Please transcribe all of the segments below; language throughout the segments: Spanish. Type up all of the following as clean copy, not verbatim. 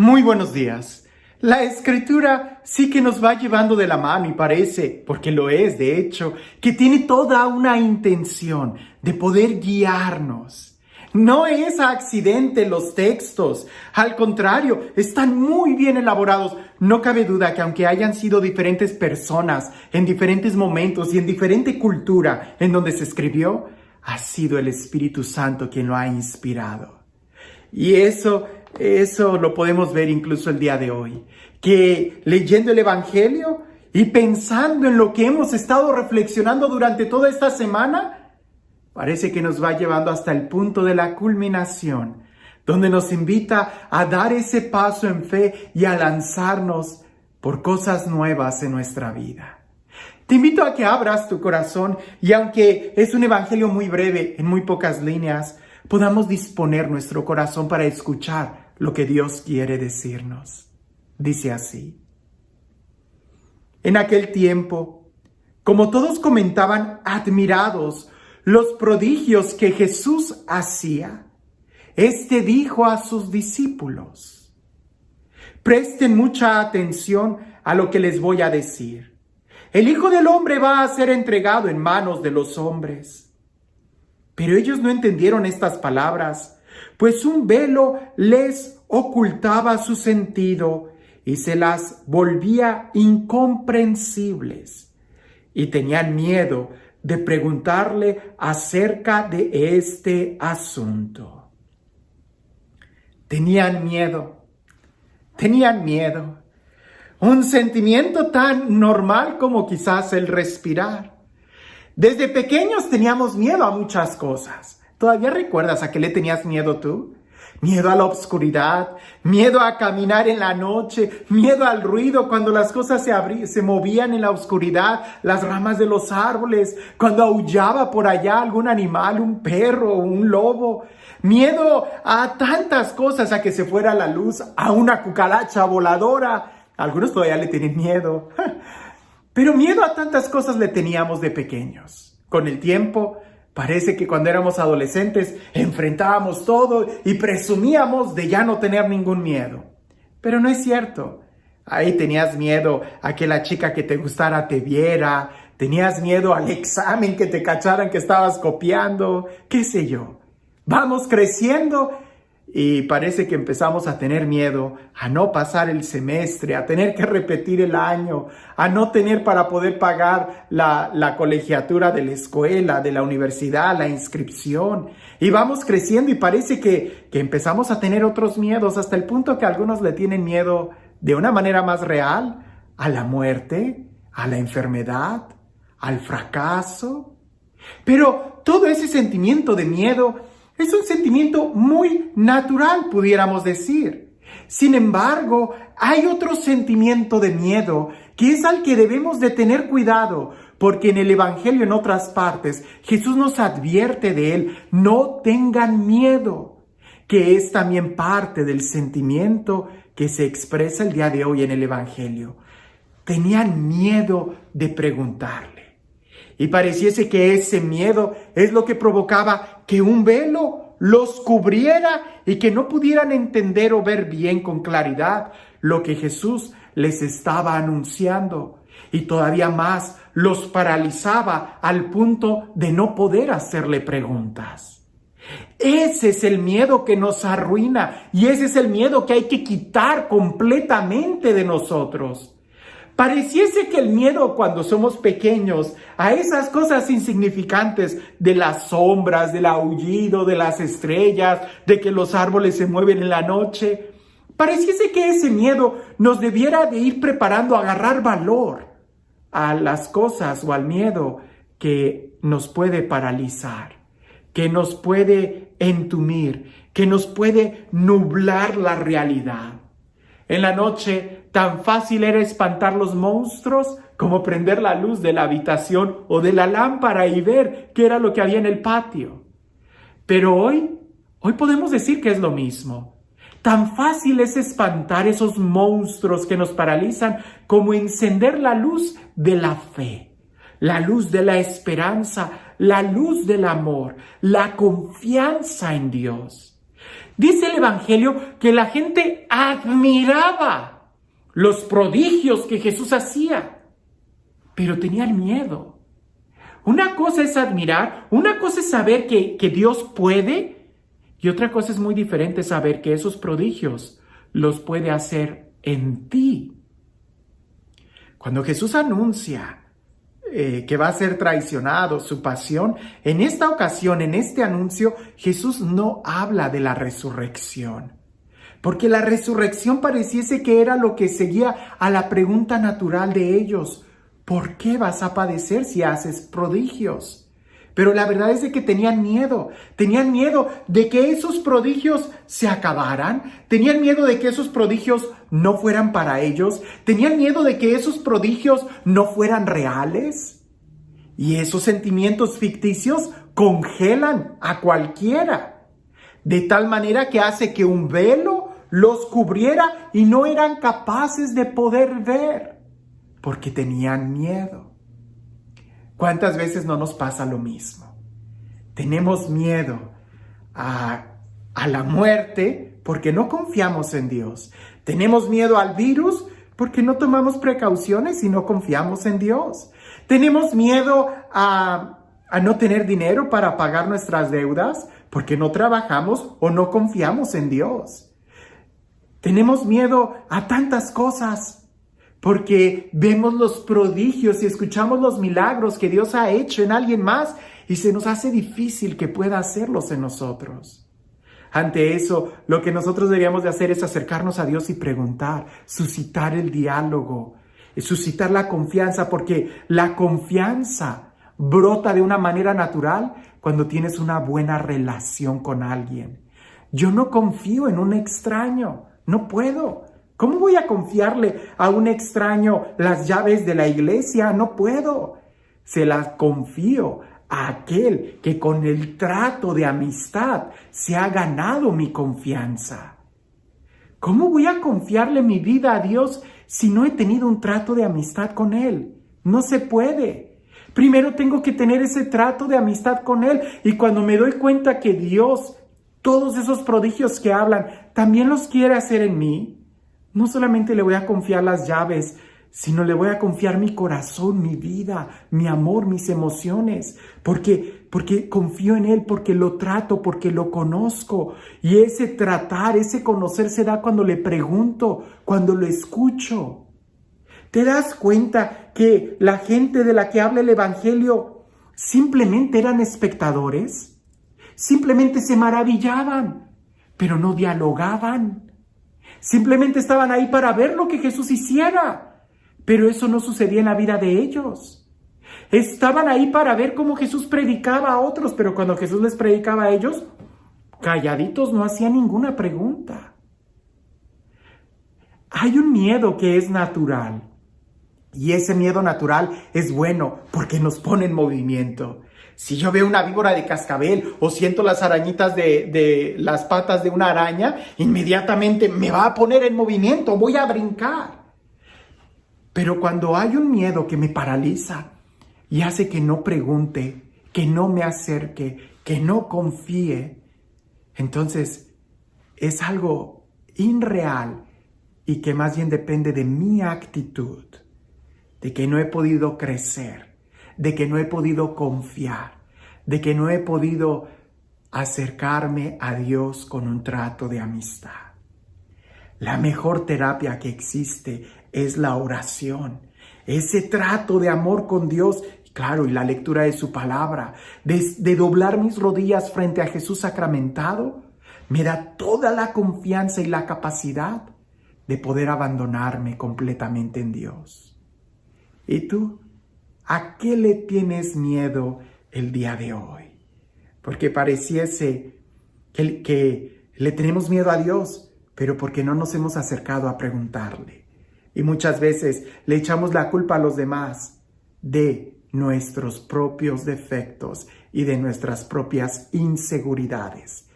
Muy buenos días. La Escritura sí que nos va llevando de la mano y parece, porque lo es de hecho, que tiene toda una intención de poder guiarnos. No es accidente los textos, al contrario, están muy bien elaborados. No cabe duda que aunque hayan sido diferentes personas en diferentes momentos y en diferente cultura en donde se escribió, ha sido el Espíritu Santo quien lo ha inspirado. Y eso lo podemos ver incluso el día de hoy, que leyendo el Evangelio y pensando en lo que hemos estado reflexionando durante toda esta semana, parece que nos va llevando hasta el punto de la culminación, donde nos invita a dar ese paso en fe y a lanzarnos por cosas nuevas en nuestra vida. Te invito a que abras tu corazón y aunque es un evangelio muy breve, en muy pocas líneas, podamos disponer nuestro corazón para escuchar lo que Dios quiere decirnos. Dice así: en aquel tiempo, como todos comentaban admirados los prodigios que Jesús hacía, éste dijo a sus discípulos: presten mucha atención a lo que les voy a decir. El Hijo del Hombre va a ser entregado en manos de los hombres. Pero ellos no entendieron estas palabras, pues un velo les ocultaba su sentido y se las volvía incomprensibles. Y tenían miedo de preguntarle acerca de este asunto. Tenían miedo. Un sentimiento tan normal como quizás el respirar. Desde pequeños teníamos miedo a muchas cosas. ¿Todavía recuerdas a qué le tenías miedo tú? Miedo a la oscuridad, miedo a caminar en la noche, miedo al ruido cuando las cosas se movían en la oscuridad, las ramas de los árboles, cuando aullaba por allá algún animal, un perro o un lobo. Miedo a tantas cosas, a que se fuera la luz, a una cucaracha voladora. Algunos todavía le tienen miedo. Pero miedo a tantas cosas le teníamos de pequeños. Con el tiempo, parece que cuando éramos adolescentes enfrentábamos todo y presumíamos de ya no tener ningún miedo. Pero no es cierto. Ahí tenías miedo a que la chica que te gustara te viera, tenías miedo al examen, que te cacharan que estabas copiando, qué sé yo. Vamos creciendo y parece que empezamos a tener miedo a no pasar el semestre, a tener que repetir el año, a no tener para poder pagar la colegiatura de la escuela, de la universidad, la inscripción. Y vamos creciendo y parece que empezamos a tener otros miedos hasta el punto que algunos le tienen miedo de una manera más real a la muerte, a la enfermedad, al fracaso. Pero todo ese sentimiento de miedo es un sentimiento muy natural, pudiéramos decir. Sin embargo, hay otro sentimiento de miedo que es al que debemos de tener cuidado, porque en el Evangelio, en otras partes, Jesús nos advierte de él: no tengan miedo, que es también parte del sentimiento que se expresa el día de hoy en el Evangelio. Tenían miedo de preguntarle. Y pareciese que ese miedo es lo que provocaba que un velo los cubriera y que no pudieran entender o ver bien con claridad lo que Jesús les estaba anunciando. Y todavía más los paralizaba al punto de no poder hacerle preguntas. Ese es el miedo que nos arruina y ese es el miedo que hay que quitar completamente de nosotros. Pareciese que el miedo cuando somos pequeños a esas cosas insignificantes de las sombras, del aullido, de las estrellas, de que los árboles se mueven en la noche, pareciese que ese miedo nos debiera de ir preparando a agarrar valor a las cosas o al miedo que nos puede paralizar, que nos puede entumir, que nos puede nublar la realidad. En la noche, tan fácil era espantar los monstruos como prender la luz de la habitación o de la lámpara y ver qué era lo que había en el patio. Pero hoy podemos decir que es lo mismo. Tan fácil es espantar esos monstruos que nos paralizan como encender la luz de la fe, la luz de la esperanza, la luz del amor, la confianza en Dios. Dice el Evangelio que la gente admiraba los prodigios que Jesús hacía, pero tenían miedo. Una cosa es admirar, una cosa es saber que Dios puede, y otra cosa es muy diferente saber que esos prodigios los puede hacer en ti. Cuando Jesús anuncia que va a ser traicionado, su pasión, en esta ocasión, en este anuncio, Jesús no habla de la resurrección, porque la resurrección pareciese que era lo que seguía a la pregunta natural de ellos: ¿por qué vas a padecer si haces prodigios? Pero la verdad es de que tenían miedo de que esos prodigios se acabaran, tenían miedo de que esos prodigios no fueran para ellos, tenían miedo de que esos prodigios no fueran reales. Y esos sentimientos ficticios congelan a cualquiera, de tal manera que hace que un velo los cubriera y no eran capaces de poder ver, porque tenían miedo. ¿Cuántas veces no nos pasa lo mismo? Tenemos miedo a la muerte porque no confiamos en Dios. Tenemos miedo al virus porque no tomamos precauciones y no confiamos en Dios. Tenemos miedo a no tener dinero para pagar nuestras deudas porque no trabajamos o no confiamos en Dios. Tenemos miedo a tantas cosas porque vemos los prodigios y escuchamos los milagros que Dios ha hecho en alguien más y se nos hace difícil que pueda hacerlos en nosotros. Ante eso, lo que nosotros deberíamos de hacer es acercarnos a Dios y preguntar, suscitar el diálogo, suscitar la confianza, porque la confianza brota de una manera natural cuando tienes una buena relación con alguien. Yo no confío en un extraño, no puedo. ¿Cómo voy a confiarle a un extraño las llaves de la iglesia? No puedo. Se las confío a aquel que con el trato de amistad se ha ganado mi confianza. ¿Cómo voy a confiarle mi vida a Dios si no he tenido un trato de amistad con Él? No se puede. Primero tengo que tener ese trato de amistad con Él, y cuando me doy cuenta que Dios, todos esos prodigios que hablan, también los quiere hacer en mí, no solamente le voy a confiar las llaves, sino le voy a confiar mi corazón, mi vida, mi amor, mis emociones, porque confío en Él, porque lo trato, porque lo conozco. Y ese tratar, ese conocer se da cuando le pregunto, cuando lo escucho. ¿Te das cuenta que la gente de la que habla el Evangelio simplemente eran espectadores? Simplemente se maravillaban, pero no dialogaban. Simplemente estaban ahí para ver lo que Jesús hiciera, pero eso no sucedía en la vida de ellos. Estaban ahí para ver cómo Jesús predicaba a otros, pero cuando Jesús les predicaba a ellos, calladitos, no hacían ninguna pregunta. Hay un miedo que es natural, y ese miedo natural es bueno porque nos pone en movimiento. Si yo veo una víbora de cascabel o siento las arañitas de las patas de una araña, inmediatamente me va a poner en movimiento, voy a brincar. Pero cuando hay un miedo que me paraliza y hace que no pregunte, que no me acerque, que no confíe, entonces es algo irreal y que más bien depende de mi actitud, de que no he podido crecer, de que no he podido confiar, de que no he podido acercarme a Dios con un trato de amistad. La mejor terapia que existe es la oración, ese trato de amor con Dios, claro, y la lectura de su palabra, de doblar mis rodillas frente a Jesús sacramentado, me da toda la confianza y la capacidad de poder abandonarme completamente en Dios. ¿Y tú? ¿A qué le tienes miedo el día de hoy? Porque pareciese que le tenemos miedo a Dios, pero porque no nos hemos acercado a preguntarle. Y muchas veces le echamos la culpa a los demás de nuestros propios defectos y de nuestras propias inseguridades.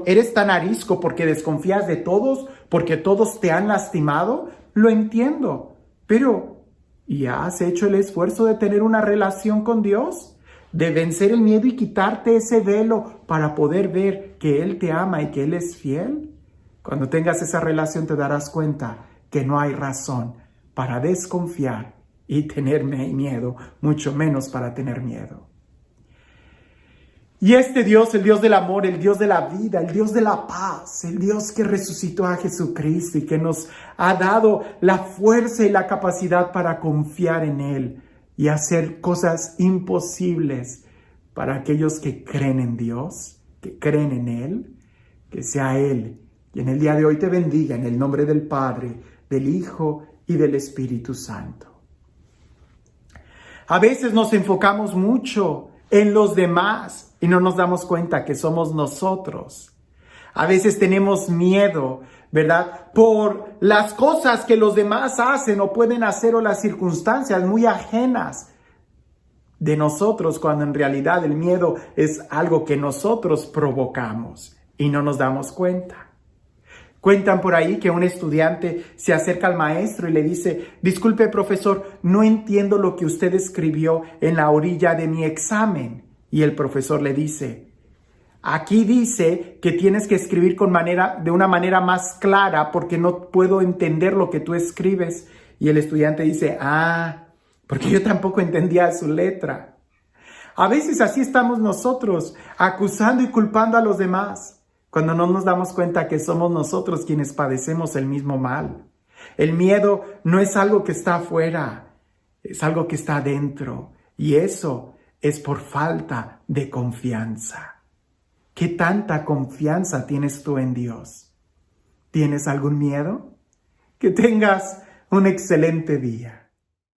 ¿Eres tan arisco porque desconfías de todos, porque todos te han lastimado? Lo entiendo, pero ¿y has hecho el esfuerzo de tener una relación con Dios? de vencer el miedo y quitarte ese velo para poder ver que Él te ama y que Él es fiel? Cuando tengas esa relación te darás cuenta que no hay razón para desconfiar y tener miedo, mucho menos para tener miedo. Y este Dios, el Dios del amor, el Dios de la vida, el Dios de la paz, el Dios que resucitó a Jesucristo y que nos ha dado la fuerza y la capacidad para confiar en Él y hacer cosas imposibles para aquellos que creen en Dios, que creen en Él, que sea Él. Y en el día de hoy te bendiga en el nombre del Padre, del Hijo y del Espíritu Santo. A veces nos enfocamos mucho en los demás y no nos damos cuenta que somos nosotros. A veces tenemos miedo, ¿verdad? Por las cosas que los demás hacen o pueden hacer o las circunstancias muy ajenas de nosotros, cuando en realidad el miedo es algo que nosotros provocamos y no nos damos cuenta. Cuentan por ahí que un estudiante se acerca al maestro y le dice: disculpe, profesor, no entiendo lo que usted escribió en la orilla de mi examen. Y el profesor le dice: aquí dice que tienes que escribir de una manera más clara porque no puedo entender lo que tú escribes. Y el estudiante dice: porque yo tampoco entendía su letra. A veces así estamos nosotros, acusando y culpando a los demás, cuando no nos damos cuenta que somos nosotros quienes padecemos el mismo mal. El miedo no es algo que está afuera, es algo que está adentro. Y eso es por falta de confianza. ¿Qué tanta confianza tienes tú en Dios? ¿Tienes algún miedo? Que tengas un excelente día.